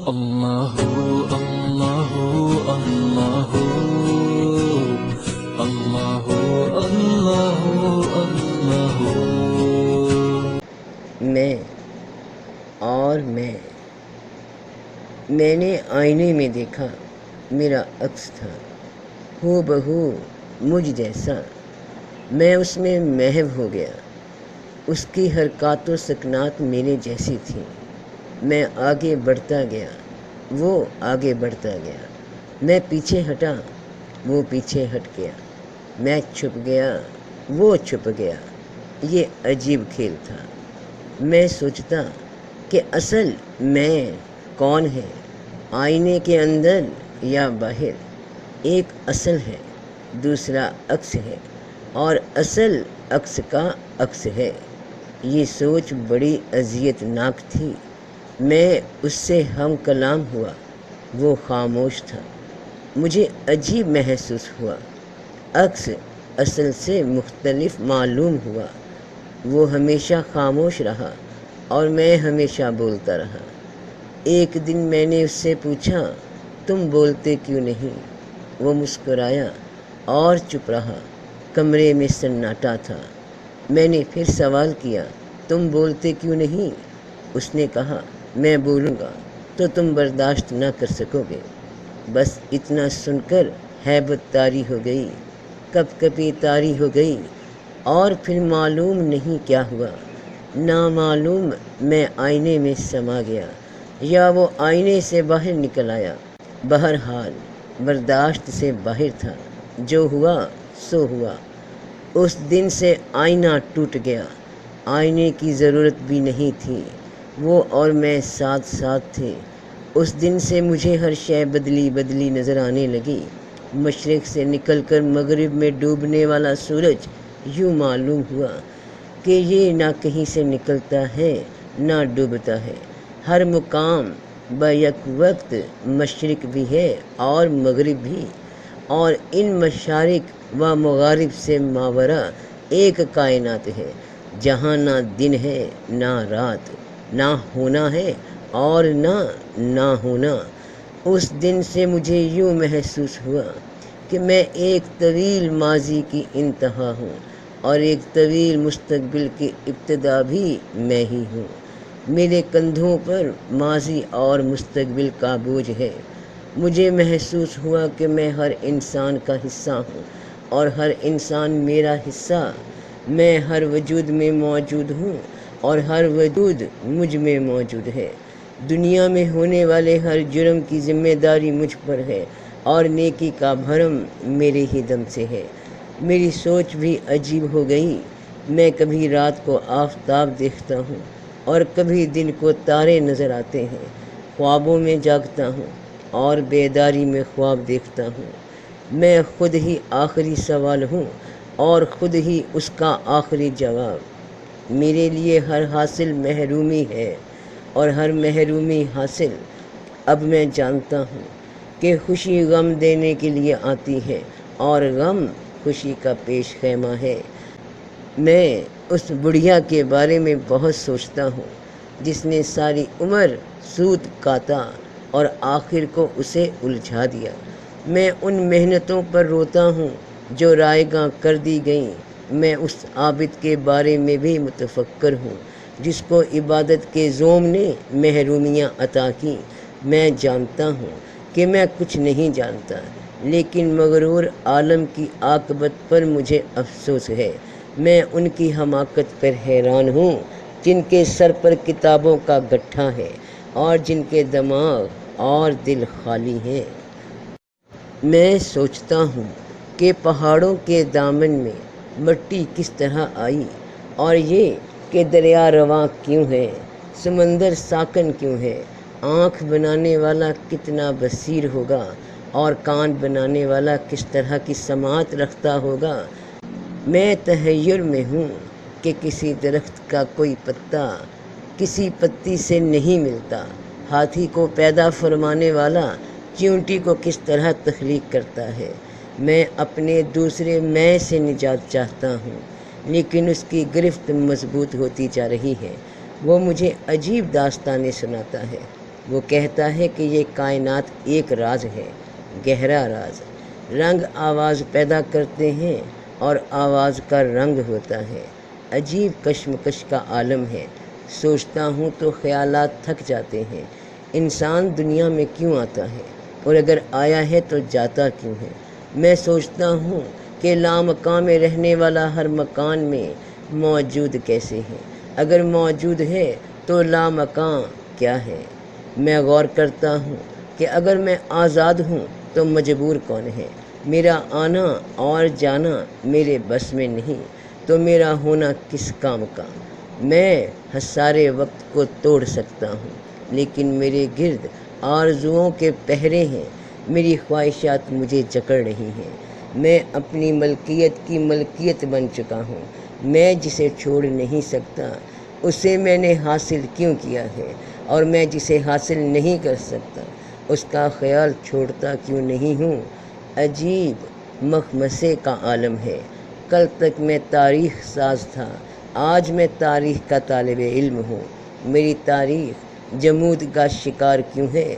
اللہ اللہ اللہ اللہ اللہ اللہ۔ میں نے آئینے میں دیکھا میرا عکس تھا، ہو بہو مجھ جیسا۔ میں اس میں محو ہو گیا، اس کی حرکات و سکنات میرے جیسی تھیں۔ میں آگے بڑھتا گیا، وہ آگے بڑھتا گیا۔ میں پیچھے ہٹا، وہ پیچھے ہٹ گیا۔ میں چھپ گیا، وہ چھپ گیا۔ یہ عجیب کھیل تھا۔ میں سوچتا کہ اصل میں کون ہے، آئینے کے اندر یا باہر؟ ایک اصل ہے، دوسرا عکس ہے، اور اصل عکس کا عکس ہے۔ یہ سوچ بڑی اذیت ناک تھی۔ میں اس سے ہم کلام ہوا، وہ خاموش تھا۔ مجھے عجیب محسوس ہوا، عکس اصل سے مختلف معلوم ہوا۔ وہ ہمیشہ خاموش رہا اور میں ہمیشہ بولتا رہا۔ ایک دن میں نے اس سے پوچھا، تم بولتے کیوں نہیں؟ وہ مسکرایا اور چپ رہا۔ کمرے میں سناٹا تھا۔ میں نے پھر سوال کیا، تم بولتے کیوں نہیں؟ اس نے کہا، میں بولوں گا تو تم برداشت نہ کر سکو گے۔ بس اتنا سن کر ہیبت طاری ہو گئی، کپ کپی طاری ہو گئی، اور پھر معلوم نہیں کیا ہوا۔ نامعلوم میں آئینے میں سما گیا یا وہ آئینے سے باہر نکل آیا۔ بہرحال برداشت سے باہر تھا۔ جو ہوا سو ہوا۔ اس دن سے آئینہ ٹوٹ گیا۔ آئینے کی ضرورت بھی نہیں تھی، وہ اور میں ساتھ ساتھ تھے۔ اس دن سے مجھے ہر شے بدلی بدلی نظر آنے لگی۔ مشرق سے نکل کر مغرب میں ڈوبنے والا سورج یوں معلوم ہوا کہ یہ نہ کہیں سے نکلتا ہے نہ ڈوبتا ہے۔ ہر مقام بیک وقت مشرق بھی ہے اور مغرب بھی، اور ان مشارق و مغارب سے ماورا ایک کائنات ہے جہاں نہ دن ہے نہ رات، نہ ہونا ہے اور نہ ہونا۔ اس دن سے مجھے یوں محسوس ہوا کہ میں ایک طویل ماضی کی انتہا ہوں اور ایک طویل مستقبل کی ابتدا بھی میں ہی ہوں۔ میرے کندھوں پر ماضی اور مستقبل کا بوجھ ہے۔ مجھے محسوس ہوا کہ میں ہر انسان کا حصہ ہوں اور ہر انسان میرا حصہ۔ میں ہر وجود میں موجود ہوں اور ہر وجود مجھ میں موجود ہے۔ دنیا میں ہونے والے ہر جرم کی ذمہ داری مجھ پر ہے اور نیکی کا بھرم میرے ہی دم سے ہے۔ میری سوچ بھی عجیب ہو گئی۔ میں کبھی رات کو آفتاب دیکھتا ہوں اور کبھی دن کو تارے نظر آتے ہیں۔ خوابوں میں جاگتا ہوں اور بیداری میں خواب دیکھتا ہوں۔ میں خود ہی آخری سوال ہوں اور خود ہی اس کا آخری جواب۔ میرے لیے ہر حاصل محرومی ہے اور ہر محرومی حاصل۔ اب میں جانتا ہوں کہ خوشی غم دینے کے لیے آتی ہے اور غم خوشی کا پیش خیمہ ہے۔ میں اس بڑھیا کے بارے میں بہت سوچتا ہوں جس نے ساری عمر سوت کاتا اور آخر کو اسے الجھا دیا۔ میں ان محنتوں پر روتا ہوں جو رائگاں کر دی گئیں۔ میں اس عابد کے بارے میں بھی متفکر ہوں جس کو عبادت کے زوم نے محرومیاں عطا کیں۔ میں جانتا ہوں کہ میں کچھ نہیں جانتا، لیکن مغرور عالم کی عاقبت پر مجھے افسوس ہے۔ میں ان کی حماقت پر حیران ہوں جن کے سر پر کتابوں کا گٹھا ہے اور جن کے دماغ اور دل خالی ہیں۔ میں سوچتا ہوں کہ پہاڑوں کے دامن میں مٹی کس طرح آئی، اور یہ کہ دریا رواں کیوں ہے، سمندر ساکن کیوں ہے۔ آنکھ بنانے والا کتنا بصیر ہوگا اور کان بنانے والا کس طرح کی سماعت رکھتا ہوگا۔ میں تحیر میں ہوں کہ کسی درخت کا کوئی پتا کسی پتی سے نہیں ملتا۔ ہاتھی کو پیدا فرمانے والا چیونٹی کو کس طرح تخلیق کرتا ہے۔ میں اپنے دوسرے میں سے نجات چاہتا ہوں، لیکن اس کی گرفت مضبوط ہوتی جا رہی ہے۔ وہ مجھے عجیب داستانیں سناتا ہے، وہ کہتا ہے کہ یہ کائنات ایک راز ہے، گہرا راز۔ رنگ آواز پیدا کرتے ہیں اور آواز کا رنگ ہوتا ہے۔ عجیب کشمکش کا عالم ہے۔ سوچتا ہوں تو خیالات تھک جاتے ہیں۔ انسان دنیا میں کیوں آتا ہے، اور اگر آیا ہے تو جاتا کیوں ہے؟ میں سوچتا ہوں کہ لامکاں میں رہنے والا ہر مکان میں موجود کیسے ہے؟ اگر موجود ہے تو لامکاں کیا ہے؟ میں غور کرتا ہوں کہ اگر میں آزاد ہوں تو مجبور کون ہے؟ میرا آنا اور جانا میرے بس میں نہیں تو میرا ہونا کس کام کا؟ میں حصارِ وقت کو توڑ سکتا ہوں، لیکن میرے گرد آرزوؤں کے پہرے ہیں۔ میری خواہشات مجھے جکڑ رہی ہیں۔ میں اپنی ملکیت کی ملکیت بن چکا ہوں۔ میں جسے چھوڑ نہیں سکتا اسے میں نے حاصل کیوں کیا ہے، اور میں جسے حاصل نہیں کر سکتا اس کا خیال چھوڑتا کیوں نہیں ہوں؟ عجیب مخمصے کا عالم ہے۔ کل تک میں تاریخ ساز تھا، آج میں تاریخ کا طالب علم ہوں۔ میری تاریخ جمود کا شکار کیوں ہے؟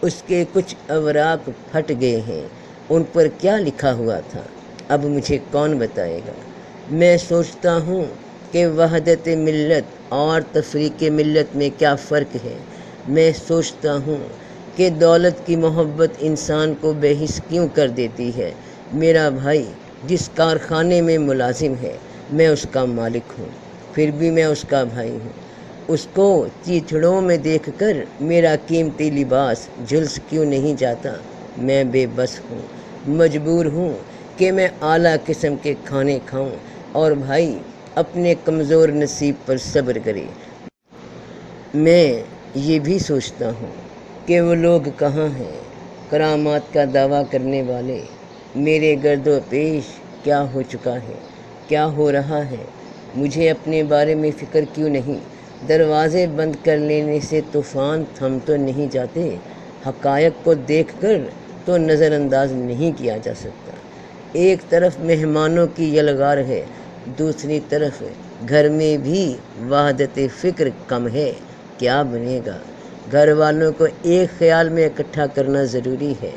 اس کے کچھ اوراق پھٹ گئے ہیں، ان پر کیا لکھا ہوا تھا اب مجھے کون بتائے گا؟ میں سوچتا ہوں کہ وحدت ملت اور تفریق ملت میں کیا فرق ہے۔ میں سوچتا ہوں کہ دولت کی محبت انسان کو بے حس کیوں کر دیتی ہے۔ میرا بھائی جس کارخانے میں ملازم ہے میں اس کا مالک ہوں، پھر بھی میں اس کا بھائی ہوں۔ اس کو چیتھڑوں میں دیکھ کر میرا قیمتی لباس جھلس کیوں نہیں جاتا؟ میں بے بس ہوں، مجبور ہوں کہ میں اعلیٰ قسم کے کھانے کھاؤں، اور بھائی اپنے کمزور نصیب پر صبر کرے۔ میں یہ بھی سوچتا ہوں کہ وہ لوگ کہاں ہیں، کرامات کا دعویٰ کرنے والے؟ میرے گرد و پیش کیا ہو چکا ہے، کیا ہو رہا ہے؟ مجھے اپنے بارے میں فکر کیوں نہیں؟ دروازے بند کر لینے سے طوفان تھم تو نہیں جاتے۔ حقائق کو دیکھ کر تو نظر انداز نہیں کیا جا سکتا۔ ایک طرف مہمانوں کی یلغار ہے، دوسری طرف گھر میں بھی وحدت فکر کم ہے۔ کیا بنے گا؟ گھر والوں کو ایک خیال میں اکٹھا کرنا ضروری ہے۔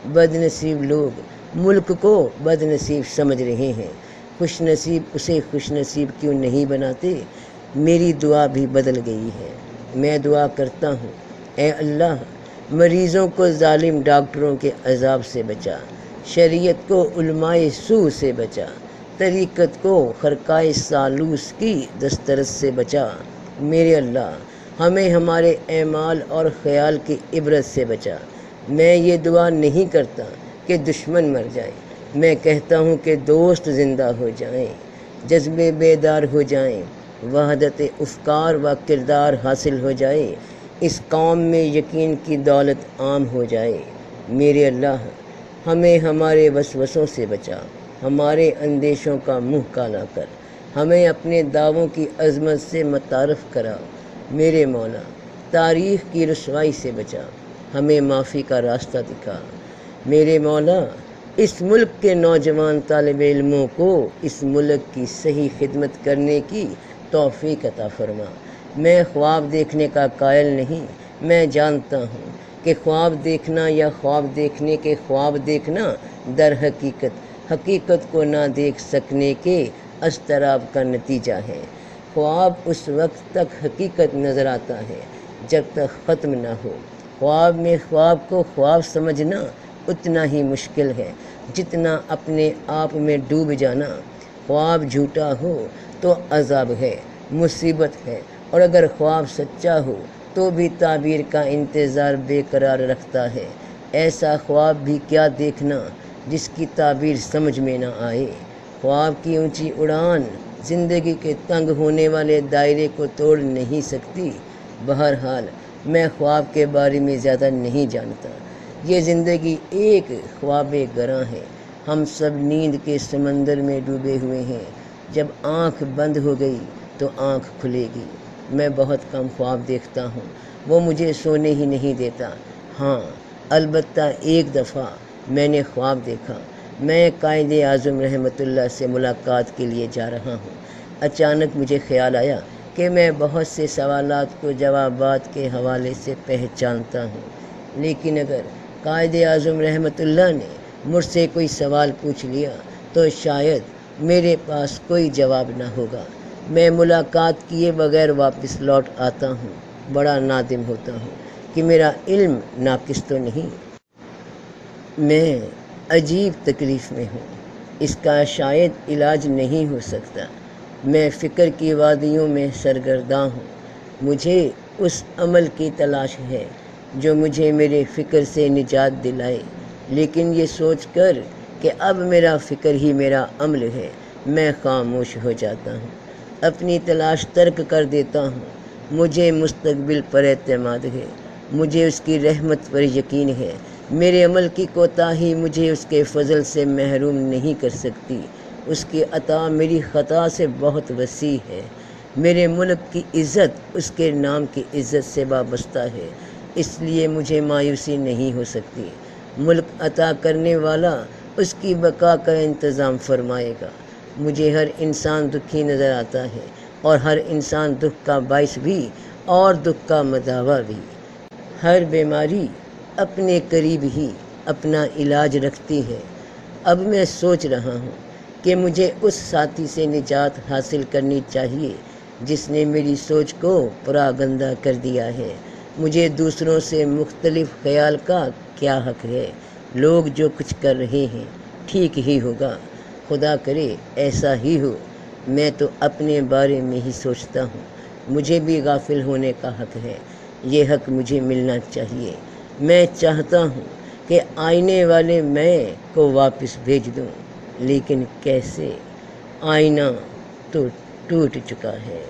بد نصیب لوگ ملک کو بد نصیب سمجھ رہے ہیں، خوش نصیب اسے خوش نصیب کیوں نہیں بناتے؟ میری دعا بھی بدل گئی ہے۔ میں دعا کرتا ہوں، اے اللہ مریضوں کو ظالم ڈاکٹروں کے عذاب سے بچا، شریعت کو علماء سوء سے بچا، طریقت کو خرقۂ سالوس کی دسترس سے بچا۔ میرے اللہ ہمیں ہمارے اعمال اور خیال کی عبرت سے بچا۔ میں یہ دعا نہیں کرتا کہ دشمن مر جائے، میں کہتا ہوں کہ دوست زندہ ہو جائیں، جذبے بیدار ہو جائیں، وحدت افکار و کردار حاصل ہو جائے، اس قوم میں یقین کی دولت عام ہو جائے۔ میرے اللہ ہمیں ہمارے وسوسوں سے بچا، ہمارے اندیشوں کا منہ کالا کر، ہمیں اپنے دعووں کی عظمت سے متعارف کرا۔ میرے مولا تاریخ کی رسوائی سے بچا، ہمیں معافی کا راستہ دکھا۔ میرے مولا اس ملک کے نوجوان طالب علموں کو اس ملک کی صحیح خدمت کرنے کی توفیق عطا فرما۔ میں خواب دیکھنے کا قائل نہیں، میں جانتا ہوں کہ خواب دیکھنا یا خواب دیکھنے کے خواب دیکھنا در حقیقت کو نہ دیکھ سکنے کے اضطراب کا نتیجہ ہے۔ خواب اس وقت تک حقیقت نظر آتا ہے جب تک ختم نہ ہو۔ خواب میں خواب کو خواب سمجھنا اتنا ہی مشکل ہے جتنا اپنے آپ میں ڈوب جانا۔ خواب جھوٹا ہو تو عذاب ہے، مصیبت ہے، اور اگر خواب سچا ہو تو بھی تعبیر کا انتظار بے قرار رکھتا ہے۔ ایسا خواب بھی کیا دیکھنا جس کی تعبیر سمجھ میں نہ آئے۔ خواب کی اونچی اڑان زندگی کے تنگ ہونے والے دائرے کو توڑ نہیں سکتی۔ بہرحال میں خواب کے بارے میں زیادہ نہیں جانتا۔ یہ زندگی ایک خواب گراں ہے، ہم سب نیند کے سمندر میں ڈوبے ہوئے ہیں۔ جب آنکھ بند ہو گئی تو آنکھ کھلے گی۔ میں بہت کم خواب دیکھتا ہوں، وہ مجھے سونے ہی نہیں دیتا۔ ہاں البتہ ایک دفعہ میں نے خواب دیکھا، میں قائد اعظم رحمۃ اللہ سے ملاقات کے لیے جا رہا ہوں۔ اچانک مجھے خیال آیا کہ میں بہت سے سوالات کو جوابات کے حوالے سے پہچانتا ہوں، لیکن اگر قائد اعظم رحمۃ اللہ نے مجھ سے کوئی سوال پوچھ لیا تو شاید میرے پاس کوئی جواب نہ ہوگا۔ میں ملاقات کیے بغیر واپس لوٹ آتا ہوں، بڑا نادم ہوتا ہوں کہ میرا علم ناقص تو نہیں۔ میں عجیب تکلیف میں ہوں، اس کا شاید علاج نہیں ہو سکتا۔ میں فکر کی وادیوں میں سرگرداں ہوں، مجھے اس عمل کی تلاش ہے جو مجھے میرے فکر سے نجات دلائے، لیکن یہ سوچ کر کہ اب میرا فکر ہی میرا عمل ہے، میں خاموش ہو جاتا ہوں، اپنی تلاش ترک کر دیتا ہوں۔ مجھے مستقبل پر اعتماد ہے، مجھے اس کی رحمت پر یقین ہے۔ میرے عمل کی کوتاہی مجھے اس کے فضل سے محروم نہیں کر سکتی، اس کی عطا میری خطا سے بہت وسیع ہے۔ میرے ملک کی عزت اس کے نام کی عزت سے وابستہ ہے، اس لیے مجھے مایوسی نہیں ہو سکتی۔ ملک عطا کرنے والا اس کی بقا کا انتظام فرمائے گا۔ مجھے ہر انسان دکھی نظر آتا ہے، اور ہر انسان دکھ کا باعث بھی اور دکھ کا مداوا بھی۔ ہر بیماری اپنے قریب ہی اپنا علاج رکھتی ہے۔ اب میں سوچ رہا ہوں کہ مجھے اس ساتھی سے نجات حاصل کرنی چاہیے جس نے میری سوچ کو پراگندہ کر دیا ہے۔ مجھے دوسروں سے مختلف خیال کا کیا حق ہے؟ لوگ جو کچھ کر رہے ہیں ٹھیک ہی ہوگا، خدا کرے ایسا ہی ہو۔ میں تو اپنے بارے میں ہی سوچتا ہوں، مجھے بھی غافل ہونے کا حق ہے، یہ حق مجھے ملنا چاہیے۔ میں چاہتا ہوں کہ آئینے والے میں کو واپس بھیج دوں، لیکن کیسے؟ آئینہ تو ٹوٹ چکا ہے۔